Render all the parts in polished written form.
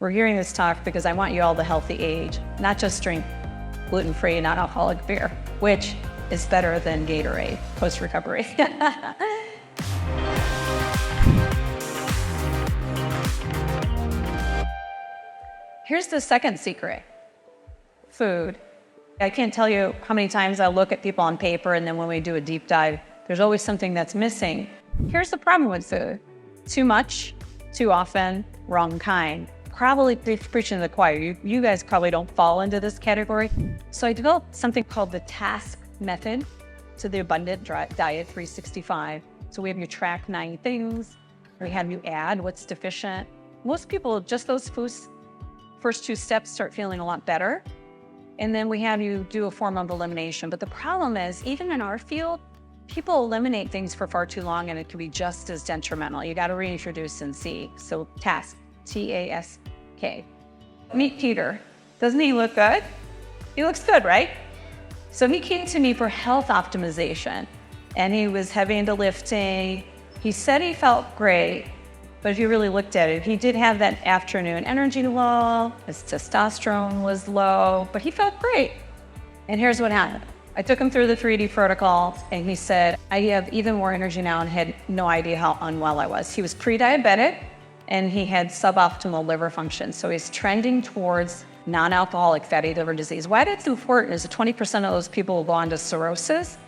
We're hearing this talk because I want you all to healthy age, not just drink gluten-free, non-alcoholic beer, which is better than Gatorade post-recovery. Here's the second secret: food. I can't tell you how many times I look at people on paper, and then when we do a deep dive, there's always something that's missing. Here's the problem with food: too much, too often, wrong kind. Probably preaching to the choir. You guys probably don't fall into this category. So I developed something called the task method to the Abundant Diet 365. So we have you track 9 things. We have you add what's deficient. Most people, just those first 2 steps, start feeling a lot better. And then we have you do a form of elimination. But the problem is, even in our field, people eliminate things for far too long, and it can be just as detrimental. You got to reintroduce and see. So task, T-A-S-K. Meet Peter. Doesn't he look good? He looks good, right? So he came to me for health optimization, and he was heavy into lifting. He said he felt great, but if you really looked at it, he did have that afternoon energy low, his testosterone was low, but he felt great. And here's what happened. I took him through the 3D protocol, and he said, I have even more energy now, and had no idea how unwell I was. He was pre-diabetic, and he had suboptimal liver function. So he's trending towards non-alcoholic fatty liver disease. Why that's important is that 20% of those people will go on to cirrhosis,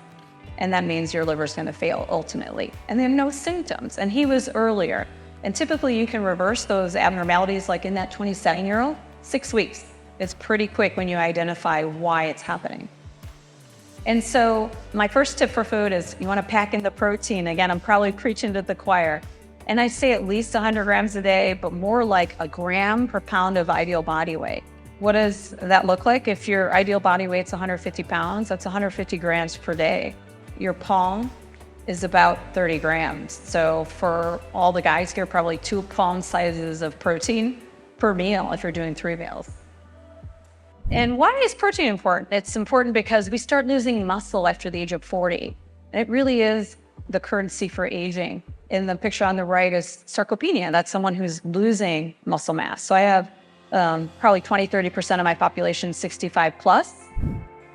and that means your liver's gonna fail ultimately. And they have no symptoms, and he was earlier. And typically you can reverse those abnormalities, like in that 27-year-old, 6 weeks. It's pretty quick when you identify why it's happening. And so my first tip for food is you wanna pack in the protein. Again, I'm probably preaching to the choir. And I say at least 100 grams a day, but more like a gram per pound of ideal body weight. What does that look like? If your ideal body weight's 150 pounds, that's 150 grams per day. Your palm is about 30 grams. So for all the guys here, probably 2 palm sizes of protein per meal if you're doing 3 meals. And why is protein important? It's important because we start losing muscle after the age of 40. And it really is the currency for aging. In the picture on the right is sarcopenia. That's someone who's losing muscle mass. So I have probably 20–30% of my population 65 plus.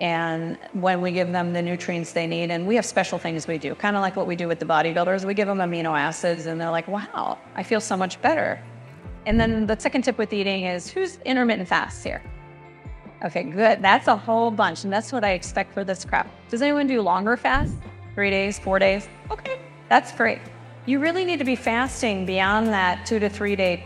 And when we give them the nutrients they need, and we have special things we do, kind of like what we do with the bodybuilders, we give them amino acids, and they're like, wow, I feel so much better. And then the second tip with eating is, who's intermittent fasts here? Okay, good. That's a whole bunch, and that's what I expect for this crowd. Does anyone do longer fasts? 3 days, 4 days? Okay, that's great. You really need to be fasting beyond that 2 to 3 day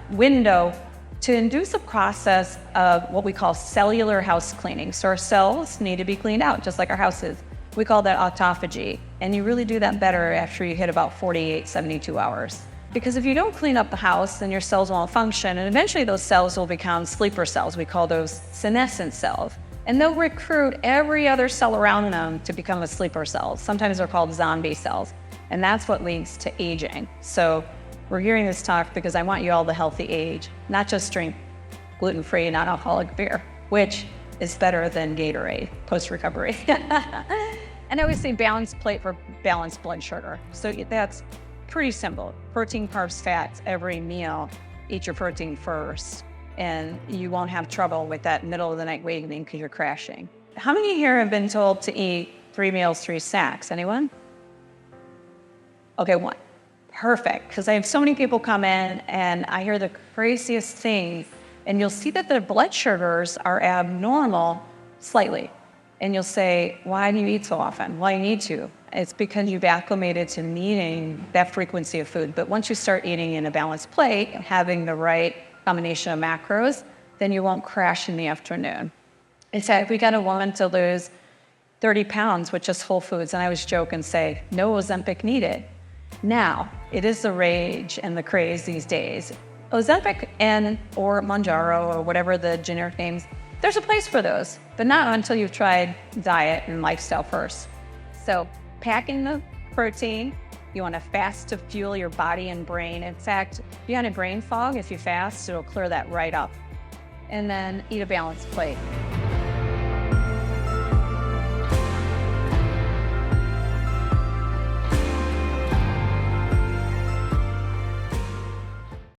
window to induce a process of what we call cellular house cleaning. So our cells need to be cleaned out, just like our houses. We call that autophagy. And you really do that better after you hit about 48, 72 hours. Because if you don't clean up the house, then your cells won't function, and eventually those cells will become sleeper cells. We call those senescent cells. And they'll recruit every other cell around them to become a sleeper cell. Sometimes they're called zombie cells. And that's what leads to aging. So we're hearing this talk because I want you all to healthy age, not just drink gluten-free, non-alcoholic beer, which is better than Gatorade post-recovery. And I always say balanced plate for balanced blood sugar. So that's pretty simple. Protein, carbs, fats, every meal. Eat your protein first, and you won't have trouble with that middle of the night waiting because you're crashing. How many here have been told to eat 3 meals, 3 snacks? Anyone? Okay, 1. Perfect, because I have so many people come in and I hear the craziest things, and you'll see that their blood sugars are abnormal slightly. And you'll say, why do you eat so often? Well, you need to. It's because you've acclimated to needing that frequency of food. But once you start eating in a balanced plate, having the right combination of macros, then you won't crash in the afternoon. In fact, we got a woman to lose 30 pounds with just whole foods, and I always joke and say, no Ozempic needed. Now, it is the rage and the craze these days. Ozempic or Mounjaro or whatever the generic names, there's a place for those, but not until you've tried diet and lifestyle first. So packing the protein, you want to fast to fuel your body and brain. In fact, if you have a brain fog, if you fast, it'll clear that right up. And then eat a balanced plate.